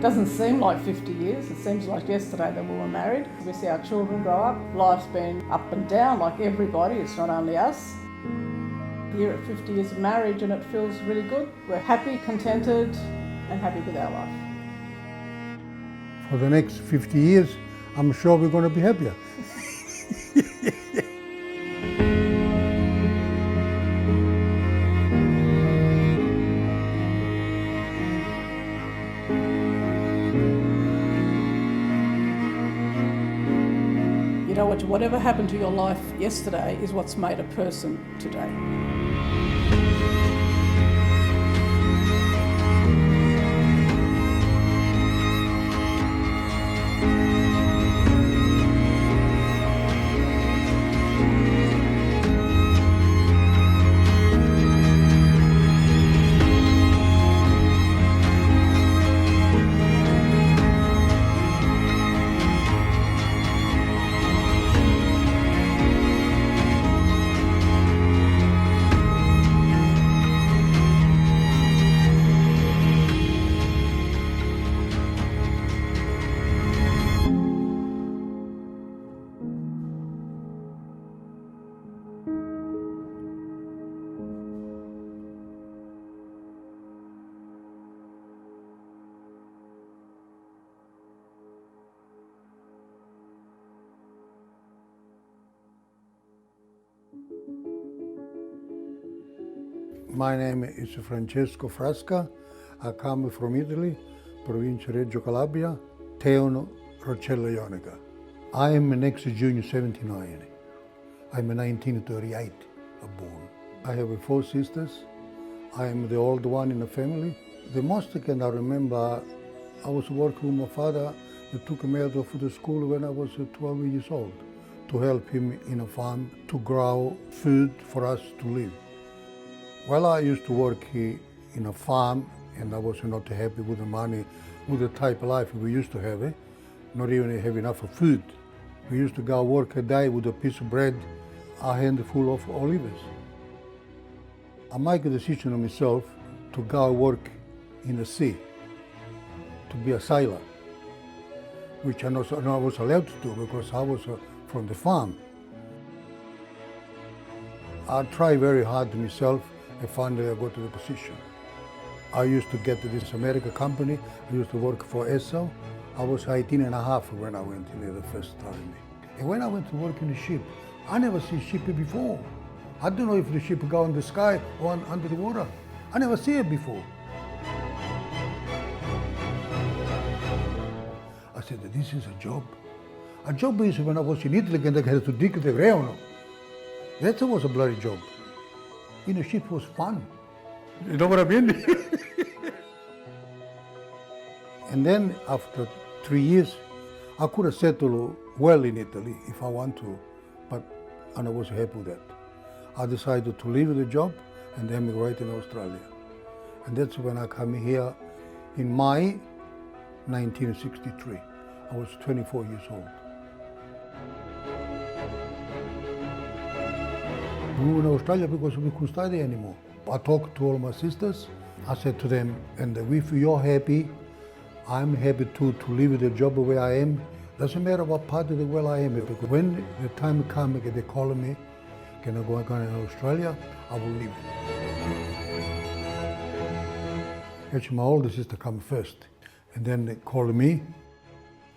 It doesn't seem like 50 years, it seems like yesterday that we were married. We see our children grow up. Life's been up and down like everybody, it's not only us. Here at 50 years of marriage and it feels really good. We're happy, contented and happy with our life. For the next 50 years, I'm sure we're going to be happier. You know what? Whatever happened to your life yesterday is what's made a person today. My name is Francesco Frasca. I come from Italy, provincia Reggio Calabria, town Roccella Ionica. I am next June 79. I'm 1938 born. I have 4 sisters. I am the old one in the family. The most I can remember, I was working with my father. He took me out of the school when I was 12 years old to help him in a farm to grow food for us to live. Well, I used to work in a farm and I was not happy with the money, with the type of life we used to have, not even have enough of food. We used to go work a day with a piece of bread, a handful of olives. I made a decision on myself to go work in the sea, to be a sailor, which I was allowed to do because I was from the farm. I tried very hard myself. And finally I got to the position. I used to get to this American company. I used to work for ESO. I was 18 and a half when I went in there the first time. And when I went to work in the ship, I never seen ship before. I don't know if the ship go in the sky or under the water. I never see it before. I said, this is a job. A job is when I was in Italy and I had to dig the ground. That was a bloody job. In a ship was fun. You know what I mean? And then after 3 years, I could have settled well in Italy if I want to, but I was happy with that. I decided to leave the job and emigrate in Australia. And that's when I came here in May 1963. I was 24 years old. We moved to Australia because we couldn't stay there anymore. I talked to all my sisters. I said to them, and if you're happy, I'm happy to leave the job where I am. Doesn't matter what part of the world I am. Because when the time comes, they call me, can I go to Australia? I will leave. Actually, my older sister came first, and then they called me,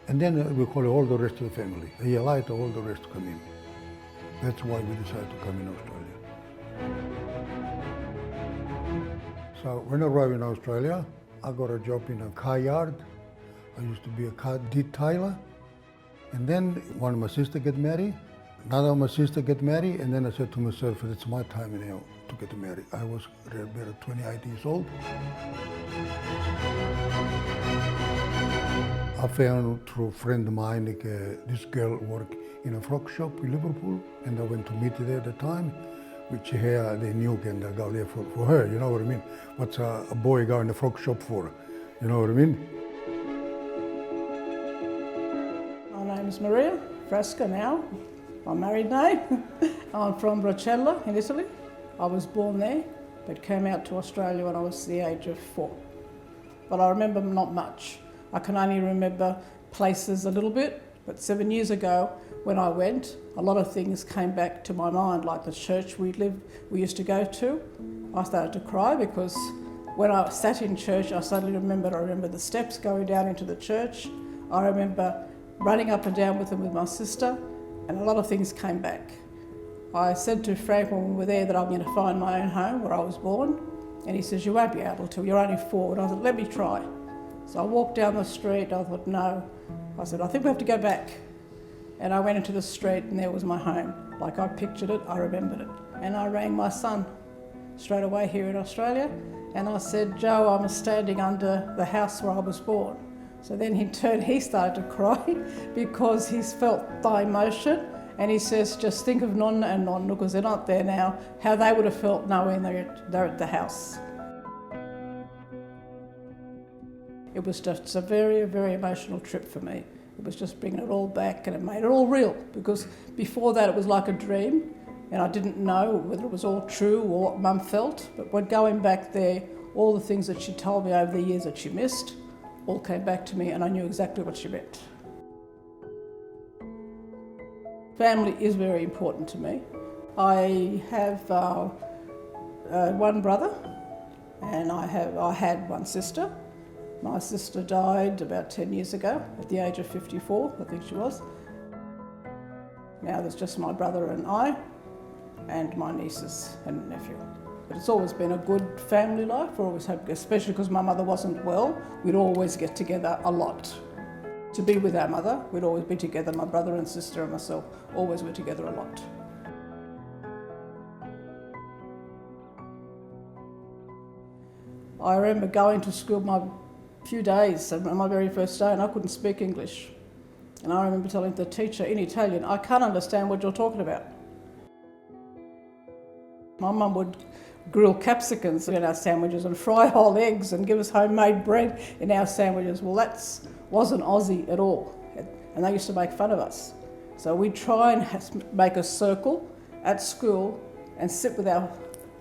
and then we call all the rest of the family. A year later, all the rest come in. That's why we decided to come in Australia. So when I arrived in Australia, I got a job in a car yard. I used to be a car detailer. And then one of my sisters get married, another of my sister get married, and then I said to myself, it's my time now to get married. I was about 28 years old. I found through a friend of mine, this girl worked in a frock shop in Liverpool, and I went to meet her there at the time, which here they knew and I go there for her, you know what I mean? What's a boy go in a frock shop for, you know what I mean? My name is Maria Frasca now. I'm married now. I'm from Roccella in Italy. I was born there, but came out to Australia when I was the age of 4. But I remember not much. I can only remember places a little bit, but 7 years ago when I went, a lot of things came back to my mind, like the church we used to go to. I started to cry because when I sat in church, I remember the steps going down into the church. I remember running up and down with them with my sister, and a lot of things came back. I said to Frank when we were there that I'm going to find my own home where I was born, and he says, you won't be able to, you're only 4. And I said, let me try. So I walked down the street, I thought, no. I said, I think we have to go back. And I went into the street and there was my home. Like I pictured it, I remembered it. And I rang my son straight away here in Australia, and I said, Joe, I'm standing under the house where I was born. So then in turn he started to cry because he's felt the emotion, and he says, just think of Nonna and Nonna, because they're not there now, how they would have felt knowing they're at the house. It was just a very, very emotional trip for me. It was just bringing it all back, and it made it all real, because before that it was like a dream, and I didn't know whether it was all true or what Mum felt. But when going back there, all the things that she told me over the years that she missed all came back to me, and I knew exactly what she meant. Family is very important to me. I have one brother, and I had one sister. My sister died about 10 years ago at the age of 54, I think she was. Now there's just my brother and I, and my nieces and nephew. But it's always been a good family life. We always have, especially because my mother wasn't well, we'd always get together a lot. To be with our mother, we'd always be together. My brother and sister and myself always were together a lot. I remember going to school my few days, my very first day, and I couldn't speak English. And I remember telling the teacher in Italian, I can't understand what you're talking about. My mum would grill capsicums in our sandwiches and fry whole eggs and give us homemade bread in our sandwiches. Well, that wasn't Aussie at all, and they used to make fun of us. So we'd try and make a circle at school and sit with our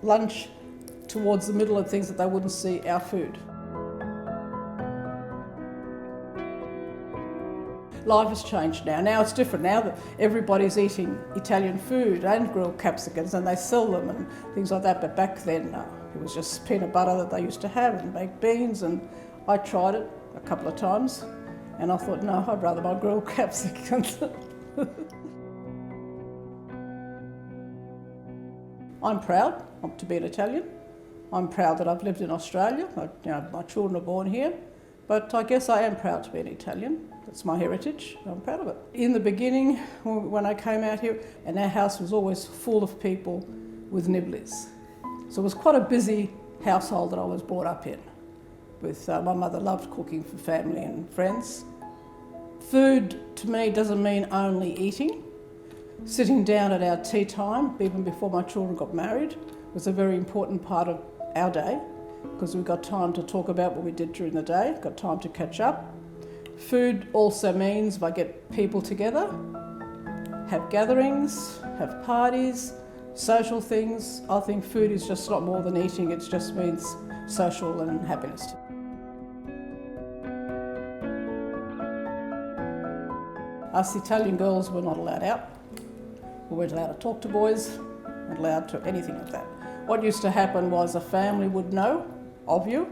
lunch towards the middle of things that they wouldn't see our food. Life has changed now. Now it's different. Now that everybody's eating Italian food and grilled capsicums, and they sell them and things like that. But back then, it was just peanut butter that they used to have and baked beans. And I tried it a couple of times, and I thought, no, I'd rather my grilled capsicums. I'm proud to be an Italian. I'm proud that I've lived in Australia. My children are born here. But I guess I am proud to be an Italian. That's my heritage. I'm proud of it. In the beginning, when I came out here, and our house was always full of people with nibblies. So it was quite a busy household that I was brought up in. My mother loved cooking for family and friends. Food to me doesn't mean only eating. Sitting down at our tea time, even before my children got married, was a very important part of our day, because we got time to talk about what we did during the day, got time to catch up. Food also means if I get people together, have gatherings, have parties, social things. I think food is just not more than eating, it just means social and happiness. Us Italian girls were not allowed out. We weren't allowed to talk to boys, weren't allowed to anything like that. What used to happen was a family would know of you,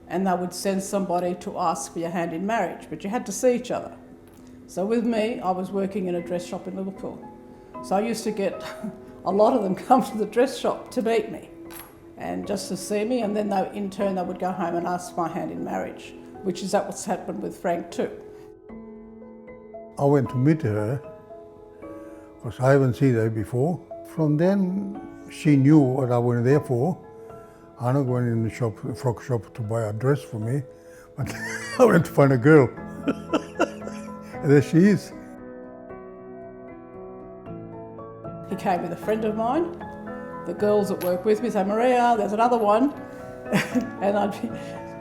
and they would send somebody to ask for your hand in marriage, but you had to see each other. So with me, I was working in a dress shop in Liverpool. So I used to get a lot of them come to the dress shop to meet me and just to see me, and then in turn they would go home and ask my hand in marriage, which is what's happened with Frank too. I went to meet her because I haven't seen her before. From then, she knew what I went there for. I'm not going in the shop, frock shop, to buy a dress for me, but I went to find a girl. And there she is. He came with a friend of mine. The girls that work with me say, Maria, there's another one. And I'd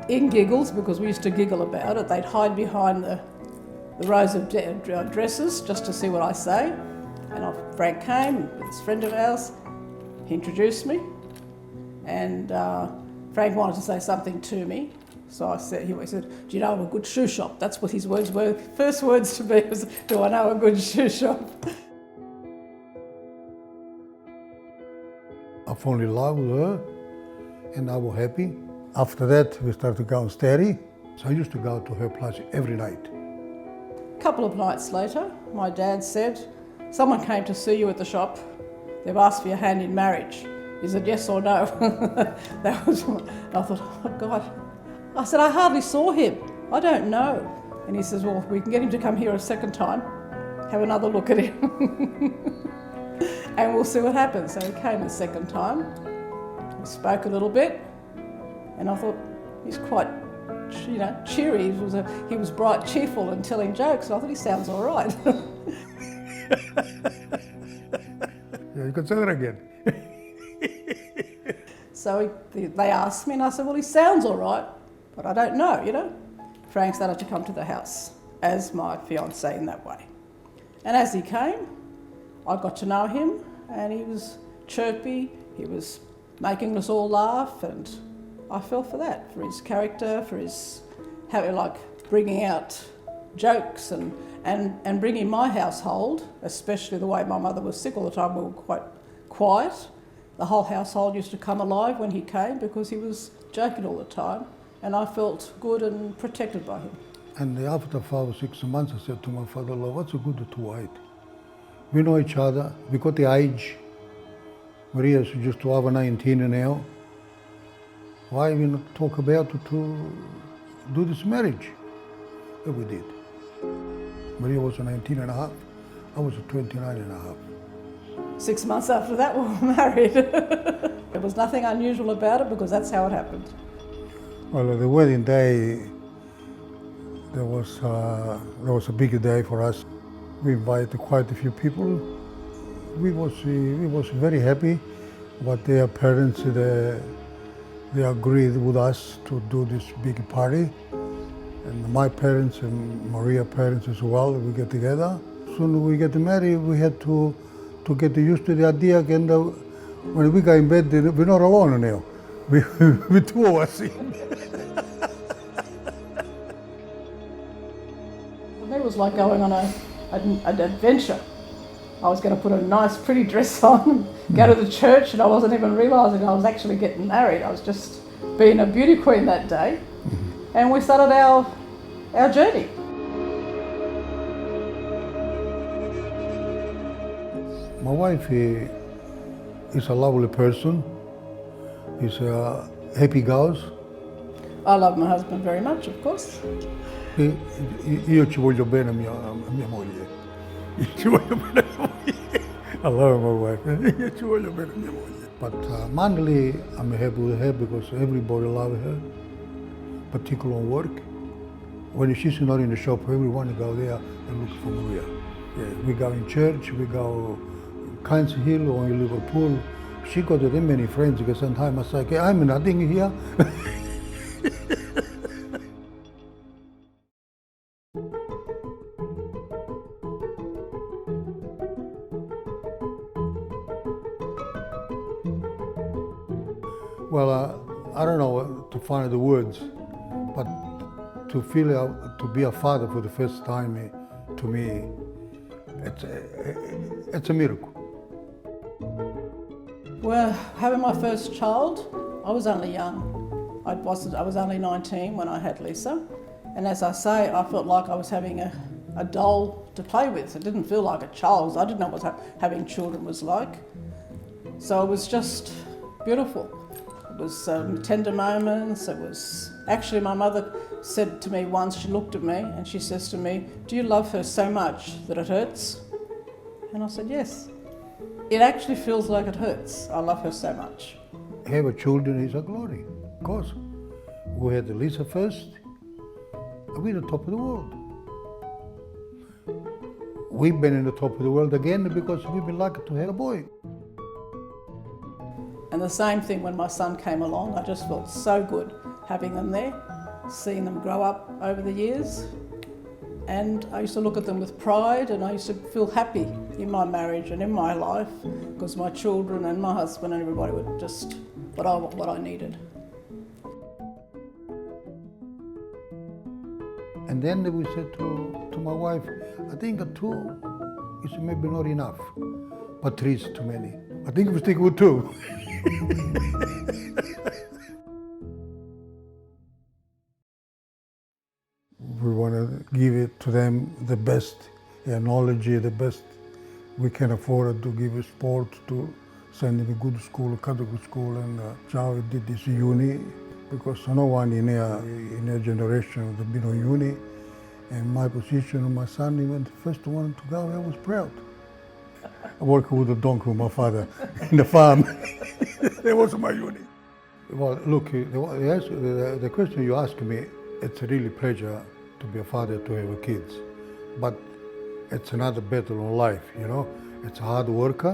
be in giggles, because we used to giggle about it. They'd hide behind the rows of dresses just to see what I say. And Frank came with this friend of ours. He introduced me, and Frank wanted to say something to me, So I said, he said, do you know a good shoe shop? That's what his words were. First words to me was, do I know a good shoe shop? I fell in love with her and I was happy. After that, we started going steady. So I used to go to her place every night. A couple of nights later, my dad said, someone came to see you at the shop. They've asked for your hand in marriage. Is it yes or no? That was, I thought, oh my God. I said, I hardly saw him. I don't know. And he says, well, we can get him to come here a second time, have another look at him, and we'll see what happens. So he came a second time. We spoke a little bit, and I thought, he's quite, cheery. He was bright, cheerful, and telling jokes. And I thought, he sounds all right. Yeah, you can say that again. So they asked me, and I said, well, he sounds all right, but I don't know, Frank started to come to the house as my fiancé in that way. And as he came, I got to know him, and he was chirpy, he was making us all laugh, and I fell for that, for his character, for his bringing out jokes and bringing my household, especially the way my mother was sick all the time, we were quite quiet. The whole household used to come alive when he came because he was joking all the time, and I felt good and protected by him. And after 5 or 6 months, I said to my father-in-law, what's the good to wait? We know each other, we got the age. Maria's just 12 and 19 now. Why we not talk about to do this marriage? And we did. Maria was 19 and a half, I was 29 and a half. 6 months after that, we were married. There was nothing unusual about it because that's how it happened. Well, the wedding day, there was a big day for us. We invited quite a few people. We was very happy, but their parents, they agreed with us to do this big party. And my parents and Maria's parents as well, we get together. Soon we get married, we had to get used to the idea again. When we go in bed, we're not alone now. We're two of us. It was like going on an adventure. I was going to put a nice, pretty dress on, go to the church, and I wasn't even realising I was actually getting married. I was just being a beauty queen that day. And we started our journey. My wife is a lovely person. He's a happy guy. I love my husband very much, of course. Io ci voglio bene a mia moglie. Io ci voglio bene a mia moglie. I love my wife. Io ci voglio bene a mia moglie. But mainly I'm happy with her because everybody loves her, particularly on work. When she's not in the shop, everyone go there and look for Maria. Yeah, we go in church, we go Council Hill or in Liverpool. She got that many friends because sometimes I say, okay, I'm nothing here. Well, I don't know to find the words, but to feel to be a father for the first time, to me, it's a miracle. Well, having my first child, I was only young. I was only 19 when I had Lisa. And as I say, I felt like I was having a doll to play with. It didn't feel like a child. I didn't know what having children was like. So it was just beautiful. It was tender moments. It was actually, my mother said to me once, she looked at me and she says to me, do you love her so much that it hurts? And I said, yes. It actually feels like it hurts. I love her so much. Having children is a glory, of course. We had Lisa first, and we're the top of the world. We've been in the top of the world again because we've been lucky to have a boy. And the same thing when my son came along, I just felt so good having them there, seeing them grow up over the years. And I used to look at them with pride, and I used to feel happy in my marriage and in my life because my children and my husband and everybody were just what I needed. And then we said to my wife, I think a 2 is maybe not enough, but 3 is too many. I think we stick with 2. We want to give it to them the best knowledge, the best we can afford to give a sport, to send him a good school, a Catholic school, and now he did this uni, because no one in a generation has been on uni. And my position, my son, he went the first one to go. I was proud. I worked with a donkey with my father in the farm. That was my uni. Well, look, the question you asked me, it's a really pleasure to be a father, to have kids. But it's another battle in life, you know. It's hard work.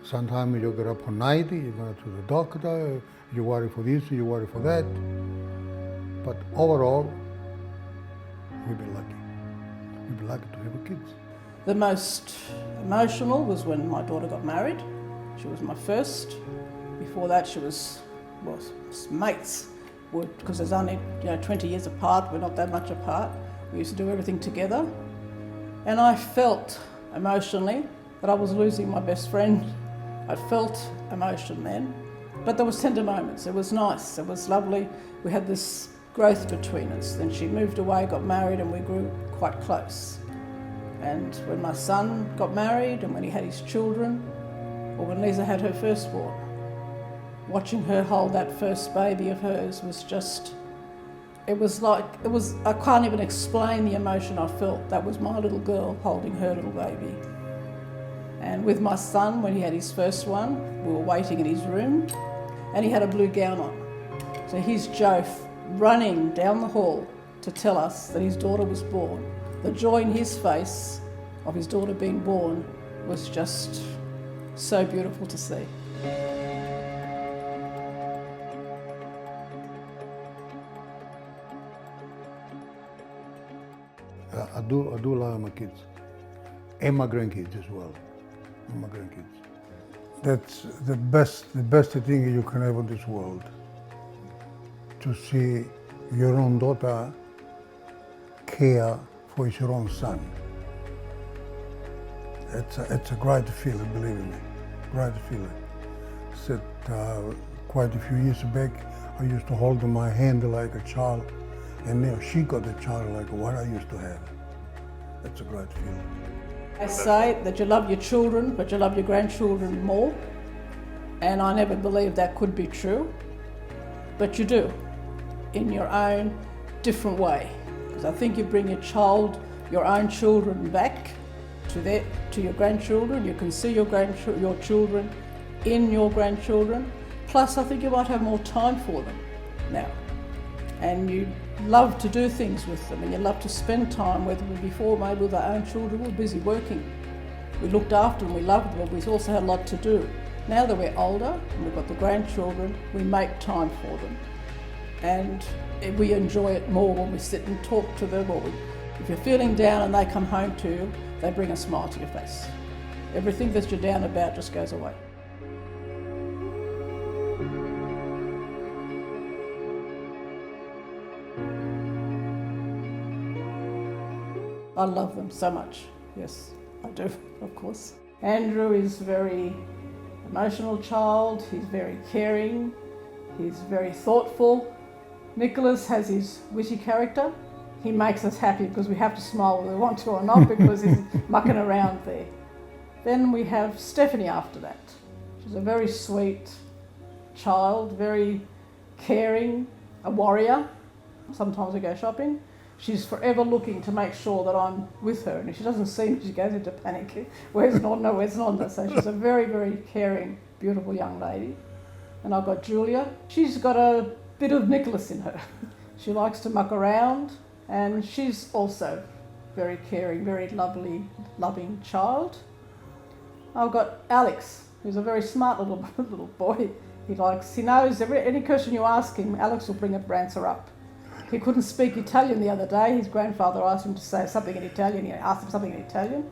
Sometimes you get up at night, you go to the doctor, you worry for this, you worry for that. But overall, we've been lucky. We've been lucky to have kids. The most emotional was when my daughter got married. She was my first. Before that, she was, well, mates, because there's only 20 years apart. We're not that much apart. We used to do everything together. And I felt emotionally that I was losing my best friend. I felt emotion then, but there was tender moments. It was nice, it was lovely. We had this growth between us. Then she moved away, got married, and we grew quite close. And when my son got married and when he had his children, or when Lisa had her firstborn, watching her hold that first baby of hers was just, I can't even explain the emotion I felt. That was my little girl holding her little baby. And with my son, when he had his first one, we were waiting in his room, and he had a blue gown on. So here's Joe running down the hall to tell us that his daughter was born. The joy in his face of his daughter being born was just so beautiful to see. I do love my kids, and my grandkids as well. My grandkids. That's the best thing you can have in this world. To see your own daughter care for your own son. It's a great feeling, believe me, great feeling. Said quite a few years back, I used to hold my hand like a child, and now she got a child like what I used to have. That's a great feeling. I say that you love your children, but you love your grandchildren more. And I never believed that could be true. But you do, in your own different way. Because I think you bring your own children back to your grandchildren. You can see your children in your grandchildren. Plus, I think you might have more time for them now. And you love to do things with them, and you love to spend time with them. Before, maybe with our own children, we were busy working. We looked after them, we loved them, but we also had a lot to do. Now that we're older and we've got the grandchildren, we make time for them. And we enjoy it more when we sit and talk to them, or if you're feeling down and they come home to you, they bring a smile to your face. Everything that you're down about just goes away. I love them so much. Yes, I do, of course. Andrew is a very emotional child. He's very caring. He's very thoughtful. Nicholas has his witty character. He makes us happy because we have to smile whether we want to or not, because he's mucking around there. Then we have Stephanie after that. She's a very sweet child, very caring, a warrior. Sometimes we go shopping. She's forever looking to make sure that I'm with her, and if she doesn't see me, she goes into panic. Where's Nonna? Where's Nonna? So she's a very, very caring, beautiful young lady. And I've got Julia. She's got a bit of Nicholas in her. She likes to muck around, and she's also very caring, very lovely, loving child. I've got Alex, who's a very smart little boy. He knows any question you ask him, Alex will bring an answer up. He couldn't speak Italian the other day. His grandfather asked him to say something in Italian. He asked him something in Italian.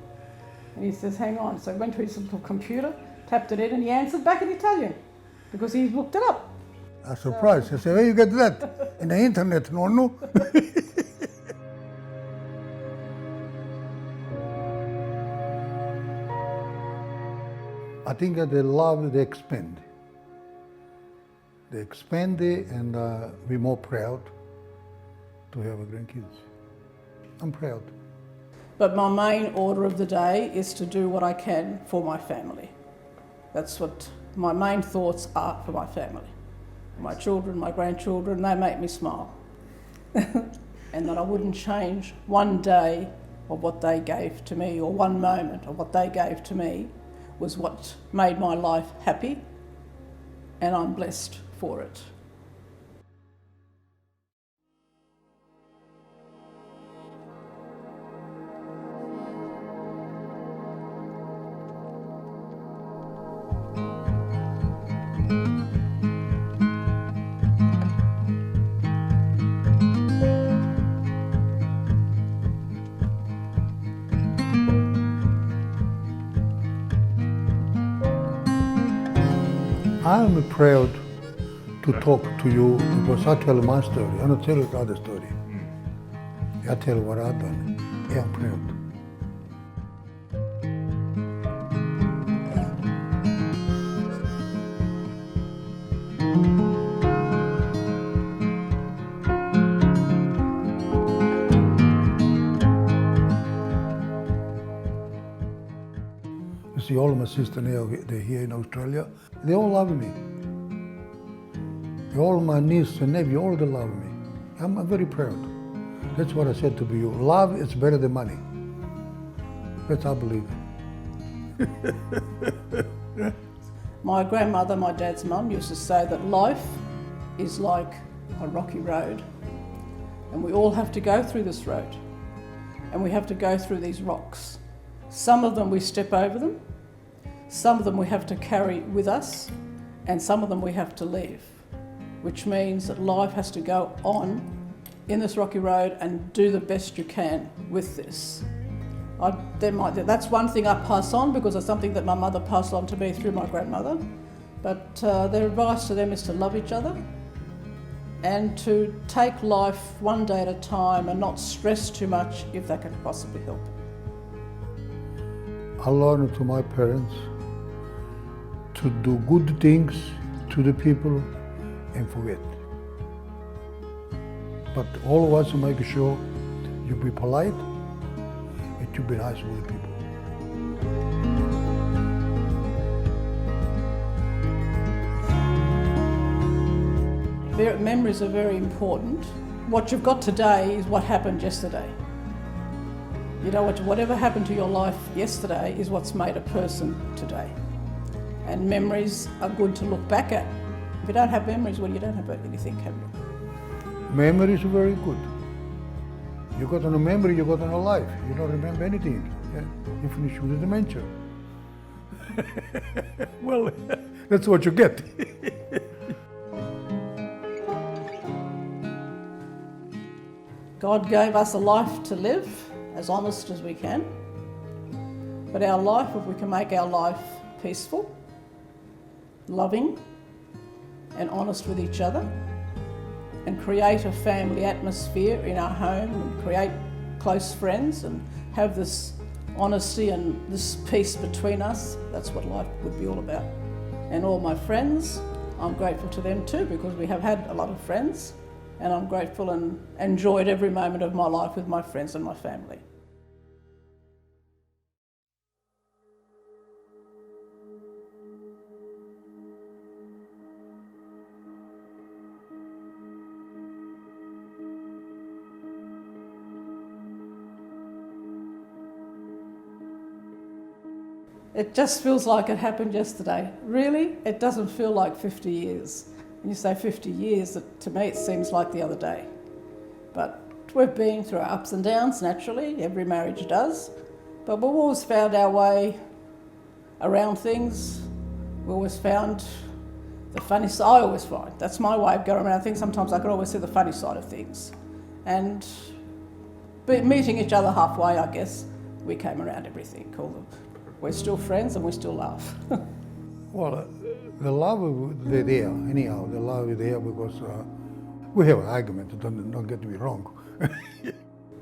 And he says, hang on. So he went to his little computer, tapped it in, and he answered back in Italian because he looked it up. I was surprised. I said, where you get that? In the internet, no. I think that they love, they expand. They expand it, and we're more proud to have a grandkids. I'm proud. But my main order of the day is to do what I can for my family. That's what my main thoughts are for my family. My children, my grandchildren, they make me smile. And that I wouldn't change one day of what they gave to me, or one moment of what they gave to me, was what made my life happy, and I'm blessed for it. I'm proud to talk to you because I tell my story. I don't tell you other story. I tell what I've done. Yeah, I'm proud. You see, all of my sisters now, they're here in Australia. They all love me. All my nieces and nephews, all they love me. I'm very proud. That's what I said to you. Love is better than money. That's I believe. My grandmother, my dad's mum, used to say that life is like a rocky road, and we all have to go through this road, and we have to go through these rocks. Some of them we step over them, some of them we have to carry with us, and some of them we have to leave, which means that life has to go on in this rocky road and do the best you can with this. That's one thing I pass on because it's something that my mother passed on to me through my grandmother, but their advice to them is to love each other and to take life one day at a time and not stress too much if they can possibly help. I learned to my parents to do good things to the people and forget. But all of us make sure you be polite and you be nice with the people. Memories are very important. What you've got today is what happened yesterday. You know, whatever happened to your life yesterday is what's made a person today. And memories are good to look back at. If you don't have memories, well, you don't have anything, have you? Memories are very good. You got on a memory, you got on a life. You don't remember anything. Yeah? You finish with the dementia. Well, that's what you get. God gave us a life to live as honest as we can. But our life, if we can make our life peaceful, loving, and honest with each other, and create a family atmosphere in our home, and create close friends, and have this honesty and this peace between us, that's what life would be all about. And all my friends, I'm grateful to them too, because we have had a lot of friends, and I'm grateful and enjoyed every moment of my life with my friends and my family. It just feels like it happened yesterday. Really, it doesn't feel like 50 years. When you say 50 years, to me it seems like the other day. But we've been through our ups and downs, naturally, every marriage does. But we've always found our way around things. We always found the funny side. I always find, that's my way of going around things. Sometimes I can always see the funny side of things. And meeting each other halfway, I guess, we came around everything. We're still friends and we still laugh. Well, The love, they're there. Anyhow, the love is there because we have an argument. Don't get me wrong.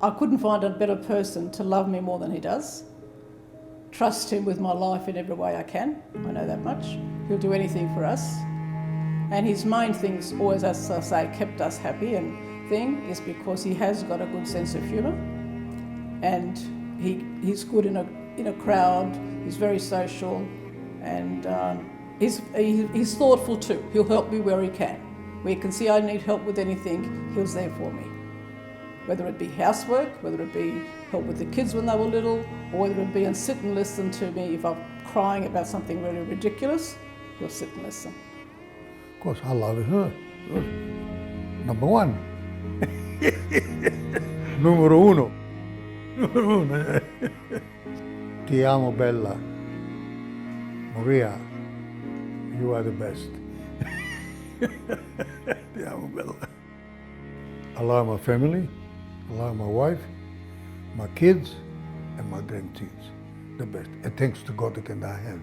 I couldn't find a better person to love me more than he does. Trust him with my life in every way I can. I know that much. He'll do anything for us. And his main things always, as I say, kept us happy and thing is because he has got a good sense of humour. And he's good in a crowd. He's very social, and he's thoughtful too. He'll help me where he can. Where he can see I need help with anything, he's there for me. Whether it be housework, whether it be help with the kids when they were little, or whether it be and sit and listen to me if I'm crying about something really ridiculous, he'll sit and listen. Of course, I love her. Number one. Numero uno. Numero uno. Ti amo, bella. Maria, you are the best. Ti amo, bella. I love my family, I love my wife, my kids, and my grandkids. The best. And thanks to God that I have.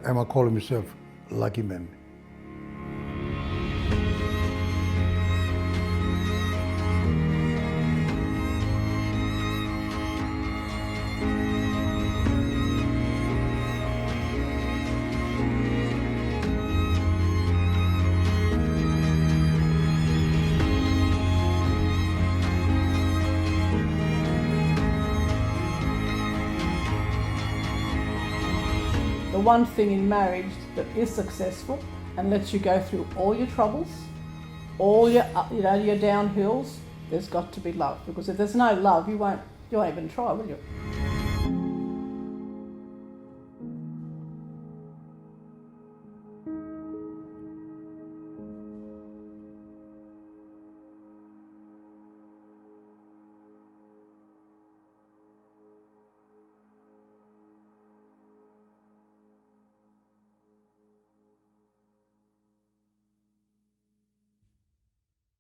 I'm calling myself lucky man. The one thing in marriage that is successful and lets you go through all your troubles, all your your downhills, there's got to be love. Because if there's no love, you won't even try, will you?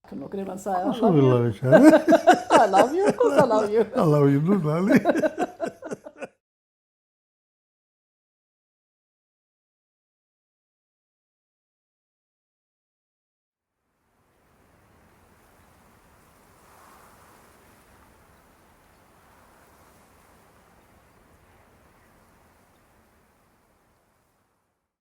I can look at him and say, I love you. Love each other. I love you, of course I love you. I love you too, darling.